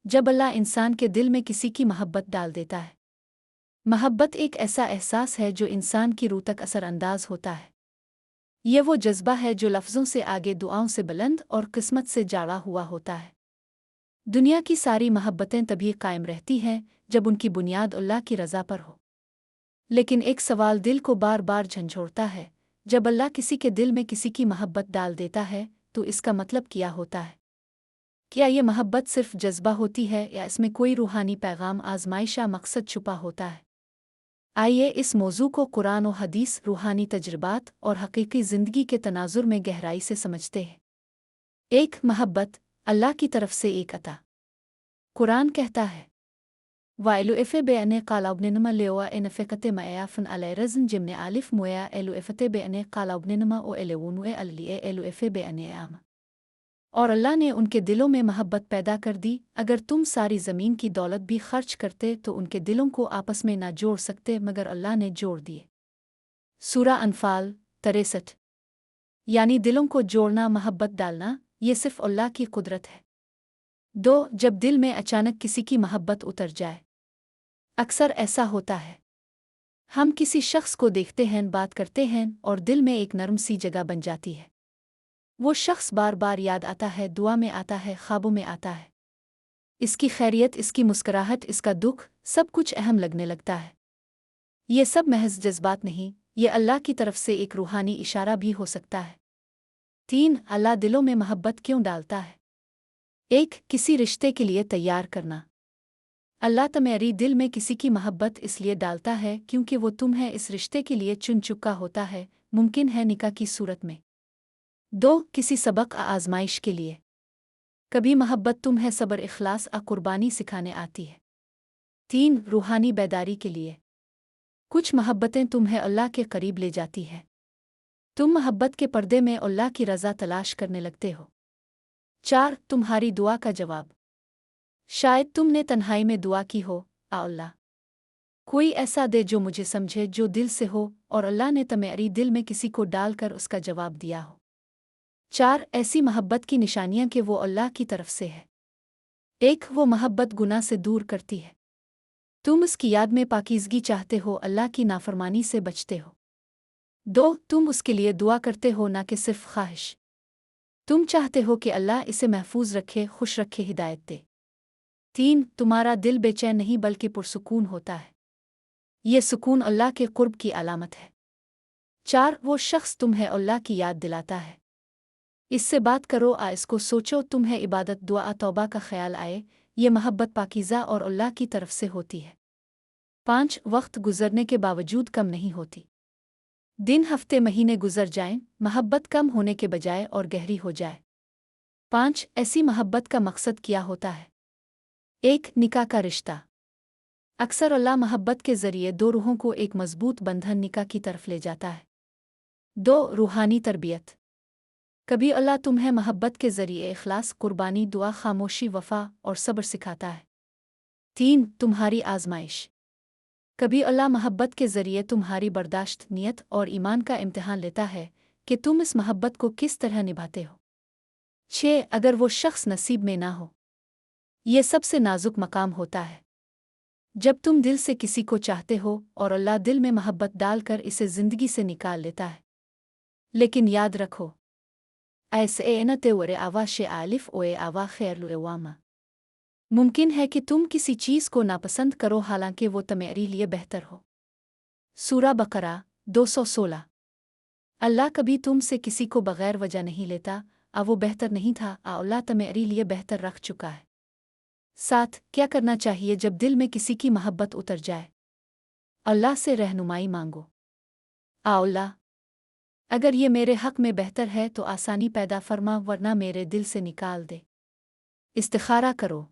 जब अल्लाह इंसान के दिल में किसी की मोहब्बत डाल देता है। मोहब्बत एक ऐसा एहसास है जो इंसान की रूह तक असरअंदाज होता है। ये वो जज्बा है जो लफ्ज़ों से आगे, दुआओं से बुलंद और किस्मत से जाड़ा हुआ होता है। दुनिया की सारी मोहब्बतें तभी कायम रहती हैं जब उनकी बुनियाद अल्लाह की रज़ा पर हो। लेकिन एक सवाल दिल को बार बार झंझोड़ता है, जब अल्लाह किसी के दिल में किसी की मोहब्बत डाल देता है तो इसका मतलब क्या होता है? क्या ये मोहब्बत सिर्फ जज्बा होती है या इसमें कोई रूहानी पैगाम, आजमाइश या मकसद छुपा होता है? आइए इस मौजू को कुरान और हदीस, रूहानी तजुर्बात और हकीकी ज़िंदगी के तनाजुर में गहराई से समझते हैं। एक, मोहब्बत अल्लाह की तरफ से एक अता। कुरान कहता है, वाइलुएफ़े बेअने कालाउब्नेनमा लेवा एनफ़ेकते मयाफ़न अलैरज़न जिम्ने आलिफ मोया एलुएफ़ते बेअने कालाउब्नेनमा ओ एलेवुनुए अल्लिए एलुएफ़े बेअने आम। और अल्लाह ने उनके दिलों में मोहब्बत पैदा कर दी। अगर तुम सारी ज़मीन की दौलत भी खर्च करते तो उनके दिलों को आपस में ना जोड़ सकते, मगर अल्लाह ने जोड़ दिए। सूरा अनफ़ाल 63। यानी दिलों को जोड़ना, मोहब्बत डालना, ये सिर्फ अल्लाह की कुदरत है। 2, जब दिल में अचानक किसी की मोहब्बत उतर जाए। अक्सर ऐसा होता है, हम किसी शख्स को देखते हैं, बात करते हैं और दिल में एक नरम सी जगह बन जाती है। वो शख्स बार बार याद आता है, दुआ में आता है, ख्वाबों में आता है। इसकी खैरियत, इसकी मुस्कुराहट, इसका दुख, सब कुछ अहम लगने लगता है। ये सब महज जज्बात नहीं, ये अल्लाह की तरफ से एक रूहानी इशारा भी हो सकता है। 3, अल्लाह दिलों में मोहब्बत क्यों डालता है? 1, किसी रिश्ते के लिए तैयार करना। अल्लाह तुम्हारी दिल में किसी की मोहब्बत इसलिए डालता है क्योंकि वो तुम्हें इस रिश्ते के लिए चुन चुका होता है, मुमकिन है निकाह की सूरत में। 2, किसी सबक, आजमाइश के लिए। कभी मोहब्बत तुम्हें सब्र, इखलास और कुर्बानी सिखाने आती है। 3, रूहानी बेदारी के लिए। कुछ मोहब्बतें तुम्हें अल्लाह के करीब ले जाती हैं। तुम मोहब्बत के पर्दे में अल्लाह की रज़ा तलाश करने लगते हो। 4, तुम्हारी दुआ का जवाब। शायद तुमने तन्हाई में दुआ की हो, आ अल्लाह, कोई ऐसा दे जो मुझे समझे, जो दिल से हो, और अल्लाह ने तुम्हारी दिल में किसी को डालकर उसका जवाब दिया हो। 4, ऐसी मोहब्बत की निशानियां कि वो अल्लाह की तरफ से है। 1, वो मोहब्बत गुनाह से दूर करती है। तुम उसकी याद में पाकीज़गी चाहते हो, अल्लाह की नाफरमानी से बचते हो। 2, तुम उसके लिए दुआ करते हो, ना कि सिर्फ ख्वाहिश। तुम चाहते हो कि अल्लाह इसे महफूज रखे, खुश रखे, हिदायत दे। 3, तुम्हारा दिल बेचैन नहीं बल्कि पुरसुकून होता है। ये सुकून अल्लाह के कुर्ब की अलामत है। 4, वो शख्स तुम्हें अल्लाह की याद दिलाता है। इससे बात करो, इसको सोचो, तुम्हें इबादत, दुआ, तौबा का ख्याल आए। ये मोहब्बत पाकीज़ा और अल्लाह की तरफ से होती है। 5, वक्त गुजरने के बावजूद कम नहीं होती। दिन, हफ्ते, महीने गुजर जाएं, मोहब्बत कम होने के बजाय और गहरी हो जाए। 5, ऐसी मोहब्बत का मकसद क्या होता है? 1, निकाह का रिश्ता। अक्सर अल्लाह मोहब्बत के ज़रिए दो रूहों को एक मजबूत बंधन, निकाह की तरफ ले जाता है। 2, रूहानी तरबियत। कभी अल्लाह तुम्हें मोहब्बत के ज़रिए इखलास, कुर्बानी, दुआ, खामोशी, वफ़ा और सब्र सिखाता है। 3, तुम्हारी आजमाइश। कभी अल्लाह मोहब्बत के ज़रिए तुम्हारी बर्दाश्त, नियत और ईमान का इम्तिहान लेता है कि तुम इस मोहब्बत को किस तरह निभाते हो। 6, अगर वो शख्स नसीब में ना हो। ये सबसे नाजुक मकाम होता है। जब तुम दिल से किसी को चाहते हो और अल्लाह दिल में मोहब्बत डालकर इसे ज़िंदगी से निकाल लेता है। लेकिन याद रखो, ऐसे एनते वरे आवा शे आलिफ ओए आवा खैरलुएवामा। मुमकिन है कि तुम किसी चीज़ को नापसंद करो हालांकि वो तुम्हारे लिए बेहतर हो। सूरा बकरा 216। अल्लाह कभी तुमसे किसी को बगैर वजह नहीं लेता, वो बेहतर नहीं था, अल्लाह तुम्हारे लिए बेहतर रख चुका है। 7, क्या करना चाहिए जब दिल में किसी की मोहब्बत उतर जाए? अल्लाह से रहनुमाई मांगो। अल्लाह, अगर ये मेरे हक में बेहतर है तो आसानी पैदा फरमा, वरना मेरे दिल से निकाल दे। इस्तिखारा करो।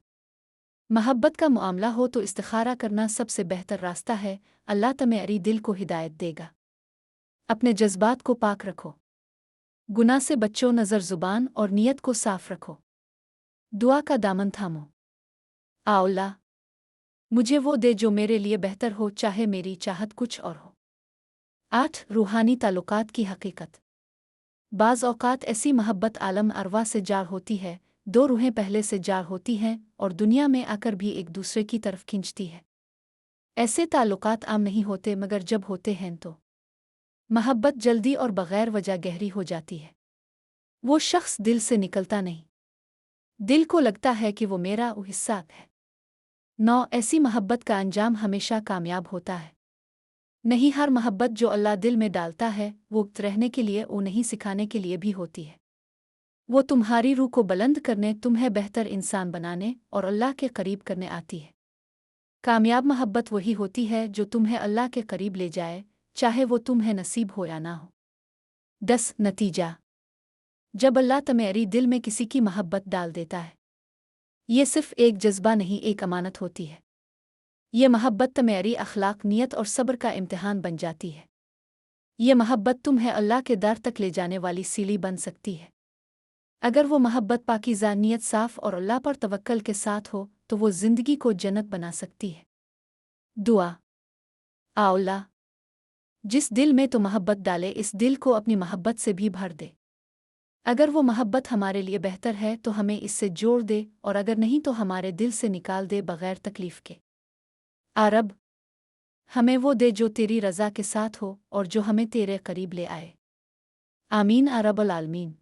मोहब्बत का मामला हो तो इस्तिखारा करना सबसे बेहतर रास्ता है। अल्लाह तुम्हारी दिल को हिदायत देगा। अपने जज्बात को पाक रखो। गुनाह से बच्चो, नज़र, ज़ुबान और नीयत को साफ रखो। दुआ का दामन थामो। अल्लाह, मुझे वो दे जो मेरे लिए बेहतर हो, चाहे मेरी चाहत कुछ और हो। 8, रूहानी ताल्लुकात की हकीकत। बाज़ औक़ात ऐसी मोहब्बत आलम अरवा से जाड़ होती है दो रूहें पहले से जार होती हैं और दुनिया में आकर भी एक दूसरे की तरफ खींचती है। ऐसे ताल्लुकात आम नहीं होते, मगर जब होते हैं तो मोहब्बत जल्दी और बग़ैर वजह गहरी हो जाती है। वो शख्स दिल से निकलता नहीं, दिल को लगता है कि वो मेरा हिस्सा है। 9 ऐसी मोहब्बत का अंजाम हमेशा कामयाब होता है। नहीं हर मोहब्बत जो अल्लाह दिल में डालता है वो रहने के लिए, वो नहीं सिखाने के लिए भी होती है। वो तुम्हारी रूह को बुलंद करने, तुम्हें बेहतर इंसान बनाने और अल्लाह के करीब करने आती है। कामयाब मोहब्बत वही होती है जो तुम्हें अल्लाह के करीब ले जाए, चाहे वो तुम्हें नसीब हो या ना हो। 10 नतीजा। जब अल्लाह तुम्हारी दिल में किसी की मोहब्बत डाल देता है, ये सिर्फ एक जज्बा नहीं, एक अमानत होती है। ये मोहब्बत तुम्हारी अखलाक, नियत और सब्र का इम्तिहान बन जाती है। ये मोहब्बत तुम्हें अल्लाह के दर तक ले जाने वाली सीढ़ी बन सकती है। अगर वो मोहब्बत पाकीज़ा, नियत साफ और अल्लाह पर तवक्कल के साथ हो तो वो ज़िंदगी को जन्नत बना सकती है। दुआ। आ अल्लाह, जिस दिल में तो मोहब्बत डाले, इस दिल को अपनी मोहब्बत से भी भर दे। अगर वो मोहब्बत हमारे लिए बेहतर है तो हमें इससे जोड़ दे, और अगर नहीं तो हमारे दिल से निकाल दे बग़ैर तकलीफ़ के। आ रब, हमें वो दे जो तेरी रज़ा के साथ हो और जो हमें तेरे करीब ले आए। आमीन। आ रब्बुल आलमीन।